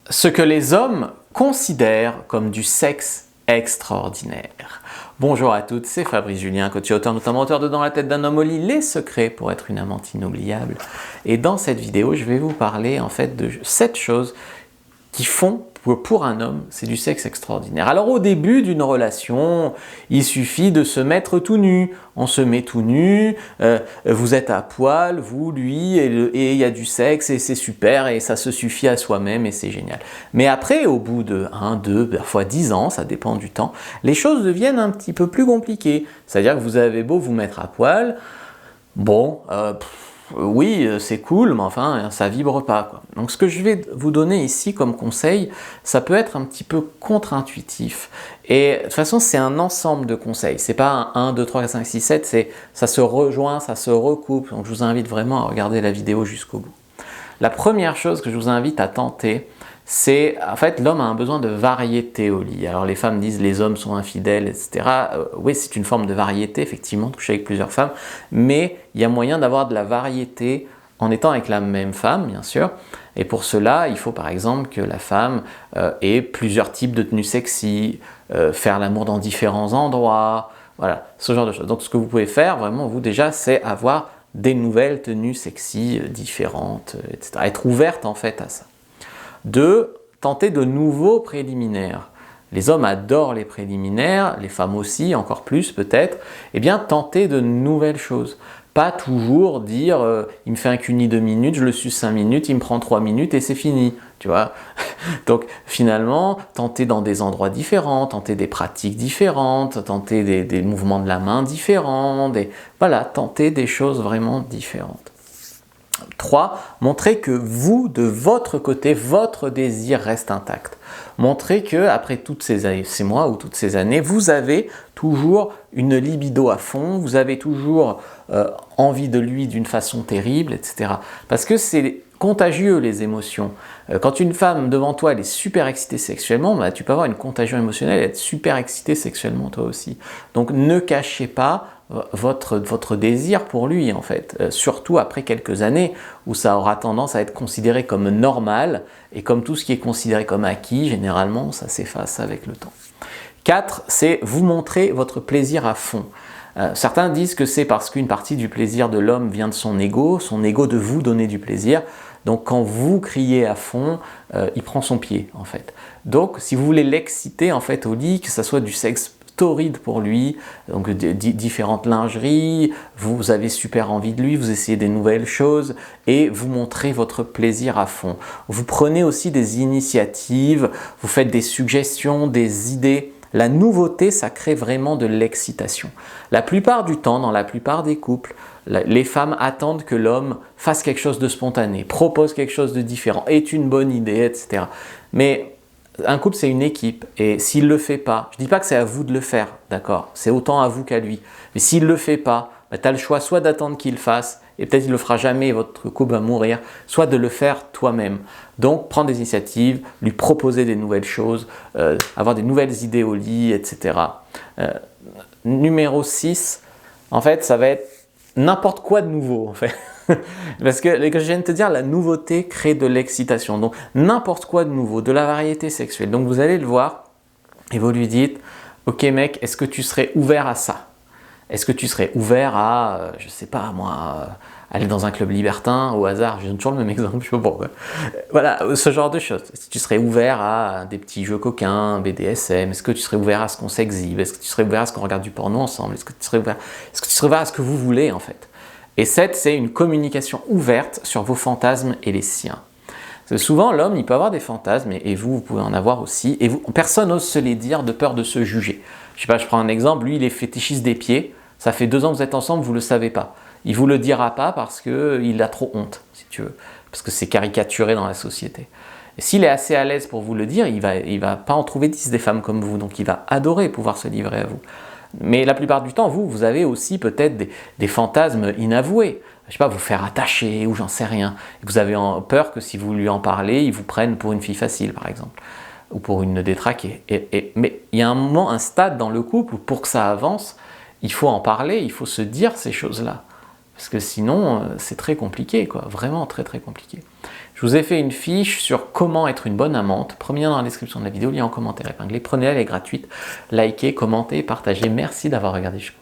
ce que les hommes considèrent comme du sexe extraordinaire. Bonjour à toutes, c'est Fabrice Julien, coach et auteur, notamment auteur de Dans la tête d'un homme au lit, les secrets pour être une amante inoubliable. Et dans cette vidéo, je vais vous parler en fait de 7 choses qui font que pour un homme, c'est du sexe extraordinaire. Alors au début d'une relation, il suffit de se mettre tout nu. On se met tout nu, vous êtes à poil, vous, lui, et il y a du sexe et c'est super et ça se suffit à soi-même et c'est génial. Mais après, au bout de 1, 2, parfois 10 ans, ça dépend du temps, les choses deviennent un petit peu plus compliquées. C'est-à-dire que vous avez beau vous mettre à poil, bon, oui, c'est cool, mais enfin, ça vibre pas, quoi. Donc ce que je vais vous donner ici comme conseil, ça peut être un petit peu contre-intuitif. Et de toute façon, c'est un ensemble de conseils. C'est pas un 1, 2, 3, 4, 5, 6, 7, ça se rejoint, ça se recoupe. Donc je vous invite vraiment à regarder la vidéo jusqu'au bout. La première chose que je vous invite à tenter, c'est, en fait, l'homme a un besoin de variété au lit. Alors les femmes disent les hommes sont infidèles, etc. Oui, c'est une forme de variété, effectivement, de coucher avec plusieurs femmes, mais il y a moyen d'avoir de la variété en étant avec la même femme, bien sûr. Et pour cela, il faut par exemple que la femme ait plusieurs types de tenues sexy, faire l'amour dans différents endroits, voilà, ce genre de choses. Donc ce que vous pouvez faire, vraiment, vous déjà, c'est avoir des nouvelles tenues sexy différentes, etc. Être ouverte en fait à ça. 2. Tenter de nouveaux préliminaires. Les hommes adorent les préliminaires, les femmes aussi, encore plus peut-être. Eh bien, tenter de nouvelles choses. Pas toujours dire il me fait un cuni 2 minutes, je le suce 5 minutes, il me prend 3 minutes et c'est fini. Tu vois. Donc finalement, tenter dans des endroits différents, tenter des pratiques différentes, tenter des mouvements de la main différents, voilà, tenter des choses vraiment différentes. 3. Montrer que vous, de votre côté, votre désir reste intact. Montrer que après toutes ces mois ou toutes ces années, vous avez toujours une libido à fond, vous avez toujours envie de lui d'une façon terrible, etc. Parce que c'est contagieux les émotions. Quand une femme devant toi elle est super excitée sexuellement, bah, tu peux avoir une contagion émotionnelle et être super excité sexuellement toi aussi. Donc ne cachez pas votre désir pour lui en fait, surtout après quelques années où ça aura tendance à être considéré comme normal et comme tout ce qui est considéré comme acquis, généralement ça s'efface avec le temps. 4, c'est vous montrer votre plaisir à fond. Certains disent que c'est parce qu'une partie du plaisir de l'homme vient de son ego de vous donner du plaisir. Donc quand vous criez à fond, il prend son pied en fait. Donc si vous voulez l'exciter en fait au lit, que ça soit du sexe torride pour lui, donc différentes lingeries, vous avez super envie de lui, vous essayez des nouvelles choses et vous montrez votre plaisir à fond. Vous prenez aussi des initiatives, vous faites des suggestions, des idées. La nouveauté, ça crée vraiment de l'excitation. La plupart du temps, dans la plupart des couples, les femmes attendent que l'homme fasse quelque chose de spontané, propose quelque chose de différent, ait une bonne idée, etc. Mais un couple, c'est une équipe et s'il ne le fait pas, je ne dis pas que c'est à vous de le faire, d'accord? C'est autant à vous qu'à lui. Mais s'il ne le fait pas, bah, tu as le choix soit d'attendre qu'il le fasse, et peut-être il ne le fera jamais et votre couple va mourir, soit de le faire toi-même. Donc prendre des initiatives, lui proposer des nouvelles choses, avoir des nouvelles idées au lit, etc. Numéro 6, en fait, ça va être n'importe quoi de nouveau, en fait. Parce que, comme je viens de te dire, la nouveauté crée de l'excitation. Donc, n'importe quoi de nouveau, de la variété sexuelle. Donc, vous allez le voir et vous lui dites « Ok mec, est-ce que tu serais ouvert à ça? Est-ce que tu serais ouvert à, je sais pas moi, aller dans un club libertin au hasard ?» Je donne toujours le même exemple, je sais pas pourquoi. Voilà, ce genre de choses. Est-ce que tu serais ouvert à des petits jeux coquins, BDSM? Est-ce que tu serais ouvert à ce qu'on s'exhibe? Est-ce que tu serais ouvert à ce qu'on regarde du porno ensemble? Est-ce que tu serais ouvert à ce que vous voulez en fait? Et 7, c'est une communication ouverte sur vos fantasmes et les siens. Parce que souvent, l'homme, il peut avoir des fantasmes, et vous pouvez en avoir aussi, et personne n'ose se les dire de peur de se juger. Je sais pas, je prends un exemple, lui, il est fétichiste des pieds, ça fait 2 ans que vous êtes ensemble, vous ne le savez pas. Il ne vous le dira pas parce qu'il a trop honte, si tu veux, parce que c'est caricaturé dans la société. Et s'il est assez à l'aise pour vous le dire, il va pas en trouver 10 des femmes comme vous, donc il va adorer pouvoir se livrer à vous. Mais la plupart du temps, vous avez aussi peut-être des fantasmes inavoués. Je sais pas, vous faire attacher ou j'en sais rien. Vous avez peur que si vous lui en parlez, il vous prenne pour une fille facile, par exemple, ou pour une détraquée. Mais il y a un moment, un stade dans le couple où pour que ça avance, il faut en parler, il faut se dire ces choses-là. Parce que sinon, c'est très compliqué, quoi. Vraiment très très compliqué. Je Je vous ai fait une fiche sur comment être une bonne amante. Premier lien dans la description de la vidéo, lien en commentaire épinglé. Prenez-la, elle est gratuite. Likez, commentez, partagez. Merci d'avoir regardé jusqu'au bout.